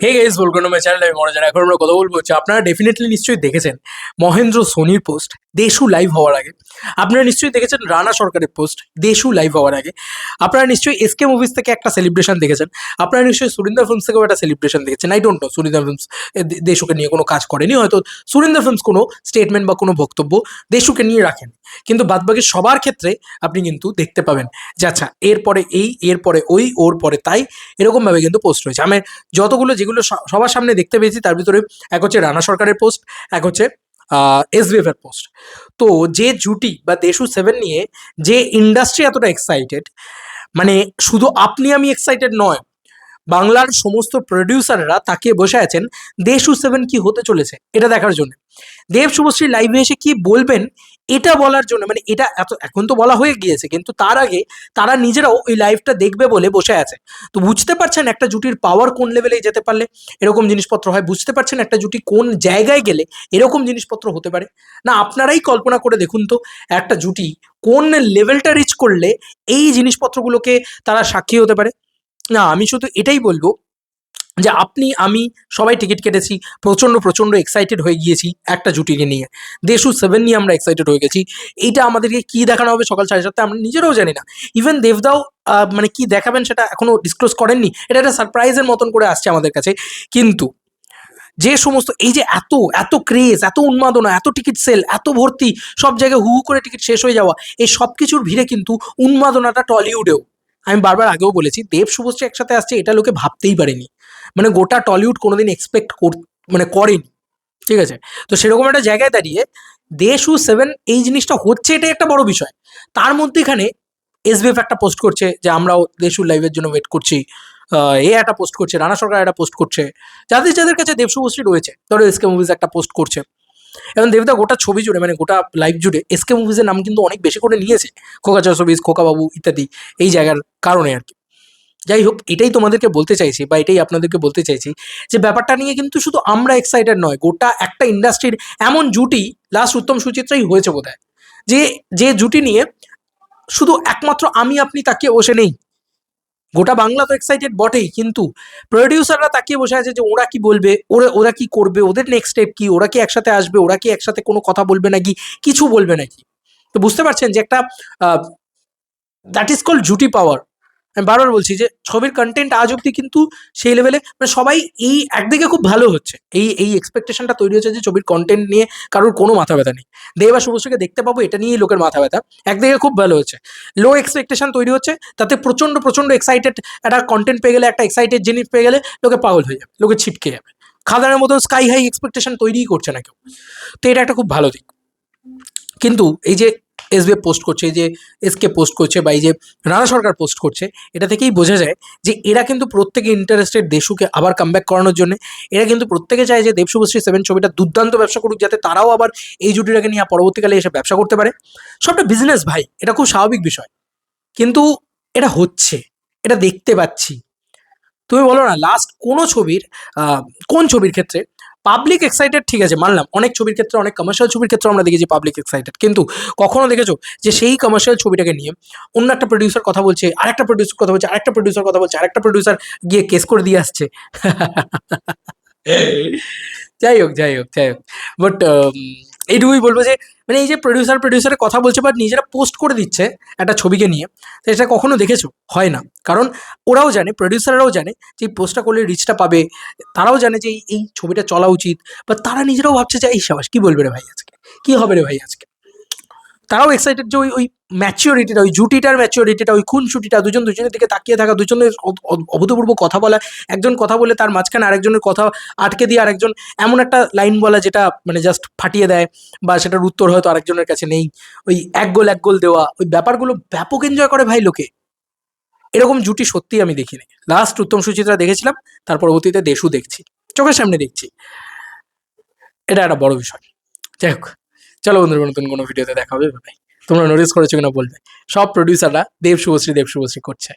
Hey guys, welcome to my channel. আমি মনে জানি এখন আমরা কথা বলবো হচ্ছে আপনারা ডেফিনেটলি নিশ্চয়ই দেখেছেন মহেন্দ্র সোনির পোস্ট দেশু লাইভ হওয়ার আগে। আপনারা নিশ্চয়ই দেখেছেন রানা সরকারের পোস্ট দেশু লাইভ হওয়ার আগে। আপনারা নিশ্চয়ই এসকে মুভিজ থেকে একটা সেলিব্রেশন দেখেছেন। আপনারা নিশ্চয়ই সুরিন্দর ফিল্মস থেকেও একটা সেলিব্রেশন দেখেছেন। I don't know Surinder films দেশুকে নিয়ে কোনো কাজ করেনি, হয়তো সুরিন্দর ফিল্মস কোনো স্টেটমেন্ট বা কোনো বক্তব্য দেশুকে নিয়ে রাখেন, কিন্তু বাদবাকি সবার ক্ষেত্রে আপনি কিন্তু দেখতে পাবেন যে আচ্ছা এরপরে এই, এরপরে ওই, ওর পরে তাই, এরকমভাবে কিন্তু পোস্ট রয়েছে। আমি যতগুলো যেগুলো সবার সামনে দেখতে পেয়েছি তার ভিতরে এক হচ্ছে রানা সরকারের পোস্ট, এক হচ্ছে এসবিএফ এর পোস্ট। তো যে জুটি বা দেশু 7 নিয়ে যে ইন্ডাস্ট্রি এতটা এক্সাইটেড, মানে শুধু আপনি আমি এক্সাইটেড নয়, বাংলার সমস্ত প্রডিউসাররা তাকিয়ে বসে আছেন দেশু 7 কি হতে চলেছে এটা দেখার জন্য। দেব শুভশ্রী লাইভে এসে কি বলবেন এটা বলার জন্য, মানে এটা এত এখন তো বলা হয়ে গিয়েছে, কিন্তু তার আগে তারা নিজেরাও ওই লাইভটা দেখবে বলে বসে আছে। তো বুঝতে পারছেন একটা জুটির পাওয়ার কোন লেভেলে যেতে পারলে এরকম জিনিসপত্র হয়, বুঝতে পারছেন একটা জুটি কোন জায়গায় গেলে এরকম জিনিসপত্র হতে পারে। না আপনারাই কল্পনা করে দেখুন তো একটা জুটি কোন লেভেলটা রিচ করলে এই জিনিসপত্রগুলোকে তারা সাক্ষী হতে পারে। না আমি শুধু এটাই বলবো যে আপনি আমি সবাই টিকিট কেটেছি, প্রচণ্ড প্রচণ্ড এক্সাইটেড হয়ে গিয়েছি একটা জুটিকে নিয়ে। দেশু 7 নিয়ে আমরা এক্সাইটেড হয়ে গেছি। এইটা আমাদেরকে কি দেখানো হবে সকাল 7:30 আমরা নিজেরাও জানি না। ইভেন দেবদাও মানে কি দেখাবেন সেটা এখনো ডিসক্লোজ করেননি, এটা একটা সারপ্রাইজের মতন করে আসছে আমাদের কাছে। কিন্তু যে সমস্ত এই যে এত এত ক্রেজ, এত উন্মাদনা, এত টিকিট সেল, এত ভর্তি, সব জায়গায় হু হু করে টিকিট শেষ হয়ে যাওয়া, এই সব কিছুর ভিড়ে কিন্তু উন্মাদনাটা টলিউডেও, আমি বারবার আগেও বলেছি, দেব শুভশ্রী একসাথে আসছে এটা লোকে ভাবতেই পারেনি। মানে গোটা টলিউড কোনোদিন এক্সপেক্ট মানে করেনি, ঠিক আছে? তো সেরকম একটা জায়গায় দাঁড়িয়ে দেশু 7 এই জিনিসটা হচ্ছে, এটাই একটা বড় বিষয়। তার মধ্যেখানে এসবিএফ একটা পোস্ট করছে যে আমরাও দেশুর লাইভের জন্য ওয়েট করছি, এ একটা পোস্ট করছে, রানা সরকার একটা পোস্ট করছে, যাদের যাদের কাছে দেব শুভশ্রী রয়েছে, ধরো এসকে মুভিজ একটা পোস্ট করছে। এবং দেবদা গোটা ছবি জুড়ে, মানে গোটা লাইভ জুড়ে এসকে মুভিজের নাম কিন্তু অনেক বেশি করে নিয়েছে, খোকা চশবিজ, খোকা বাবু ইত্যাদি, এই জায়গার কারণে আর কি। যাই হোক, এটাই তোমাদেরকে বলতে চাইছি বা এটাই আপনাদেরকে বলতে চাইছি যে ব্যাপারটা নিয়ে কিন্তু শুধু আমরা এক্সাইটেড নয়, গোটা একটা ইন্ডাস্ট্রির এমন জুটি লাস্ট উত্তম সুচিত্রাই হয়েছে বোধহয়, যে যে জুটি নিয়ে শুধু একমাত্র আমি আপনি তাকিয়ে বসে নেই, গোটা বাংলা তো এক্সাইটেড বটেই, কিন্তু প্রডিউসাররা তাকিয়ে বসে আছে যে ওরা কি বলবে, ওরা ওরা কি করবে, ওদের নেক্সট স্টেপ কি, ওরা কি একসাথে আসবে, ওরা কি একসাথে কোনো কথা বলবে নাকি, কিছু বলবে নাকি। তো বুঝতে পারছেন যে একটা দ্যাট ইজ কল্ড জুটি পাওয়ার। আমি বারবার বলছি যে ছবির কন্টেন্ট আজ অব্দি কিন্তু সেই লেভেলে, মানে সবাই এই একদিকে খুব ভালো হচ্ছে, এই এই এক্সপেকটেশনটা তৈরি হচ্ছে যে ছবির কন্টেন্ট নিয়ে কারোর কোনো মাথা ব্যথা নেই, দেব আর শুভশ্রীকে দেখতে পাবো এটা নিয়েই লোকের মাথা ব্যথা, একদিকে খুব ভালো হচ্ছে। লো এক্সপেকটেশন তৈরি হচ্ছে, তাতে প্রচণ্ড প্রচণ্ড এক্সাইটেড একটা কন্টেন্ট পেয়ে গেলে, একটা এক্সাইটেড জিনিস পেয়ে গেলে লোকে পাগল হয়ে যাবে, লোকে ছিটকে যাবে। খাদানের মতো স্কাই হাই এক্সপেকটেশন তৈরিই করছে না কেউ। তো এটা একটা খুব ভালো দিক। কিন্তু এই যে এসবিএফ পোস্ট করছে, এই যে এসকে পোস্ট করছে, বা এই যে রানা সরকার পোস্ট করছে, এটা থেকেই বোঝা যায় যে এরা কিন্তু প্রত্যেকে ইন্টারেস্টেড দেশুকে আবার কামব্যাক করানোর জন্য। এরা কিন্তু প্রত্যেকে চায় যে দেব শুভশ্রী 7 ছবিটা দুর্দান্ত ব্যবসা করুক, যাতে তারাও আবার এই জুটিটাকে নিয়ে পরবর্তীকালে এসে ব্যবসা করতে পারে। সবটা বিজনেস ভাই, এটা খুব স্বাভাবিক বিষয়। কিন্তু এটা হচ্ছে, এটা দেখতে পাচ্ছি। তুমি বলো না লাস্ট কোনো ছবির কোন ছবির ক্ষেত্রে পাবলিক এক্সাইটেড, ঠিক আছে মানলাম, অনেক ছবির ক্ষেত্রে, অনেক কমার্শিয়াল ছবির ক্ষেত্রে আমরা দেখেছি পাবলিক এক্সাইটেড, কিন্তু কখনো দেখেছো যে সেই কমার্শিয়াল ছবিটাকে নিয়ে অন্য একটা প্রডিউসার কথা বলছে, আরেকটা প্রডিউসার কথা বলছে, আরেকটা প্রডিউসার কথা বলছে, আরেকটা প্রডিউসার গিয়ে কেস করে দিয়ে আসছে? যাই হোক, যাই হোক, যাই হোক, বাট এইটুকুই বলবো যে মানে এই যে প্রডিউসারের কথা বলছে বা নিজেরা পোস্ট করে দিচ্ছে একটা ছবিকে নিয়ে, তো এটা কখনো দেখেছো? হয় না। কারণ ওরাও জানে, প্রডিউসাররাও জানে যে এই পোস্টটা করলে রিচটা পাবে, তারাও জানে যে এই ছবিটা চলা উচিত, বা তারা নিজেরাও ভাবছে যে এই সাবাস কি বলবে রে ভাই আজকে, কি হবে রে ভাই আজকে। তারাও এক্সাইটেড যে ওই ওই ম্যাচিওরিটিটা, ওই জুটিটার ম্যাচিওরিটিটা, ওই খুনসুটিটা, দুজন দুজনের দিকে তাকিয়ে থাকা, দুজনের অভূতপূর্ব কথা বলা, একজন কথা বলে তার মাঝখানে আরেকজনের কথা আটকে দিয়ে আরেকজন এমন একটা লাইন বলা যেটা মানে জাস্ট ফাটিয়ে দেয়, বা সেটার উত্তর হয়তো আরেকজনের কাছে নেই, ওই এক গোল দেওয়া, ওই ব্যাপারগুলো ব্যাপক এনজয় করে ভাই লোকে। এরকম জুটি সত্যিই আমি দেখিনি। লাস্ট উত্তম সুচিত্রা দেখেছিলাম, তার পরবর্তীতে দেশু দেখছি, চোখের সামনে দেখছি। এটা একটা বড় বিষয়। যাই হোক, চলো বন্ধুরা, নতুন কোনো ভিডিওতে দেখা হবে ভাই। তোমরা নোটিস করেছো কিনা বলবে, সব প্রডিউসাররা দেব শুভশ্রী করছে।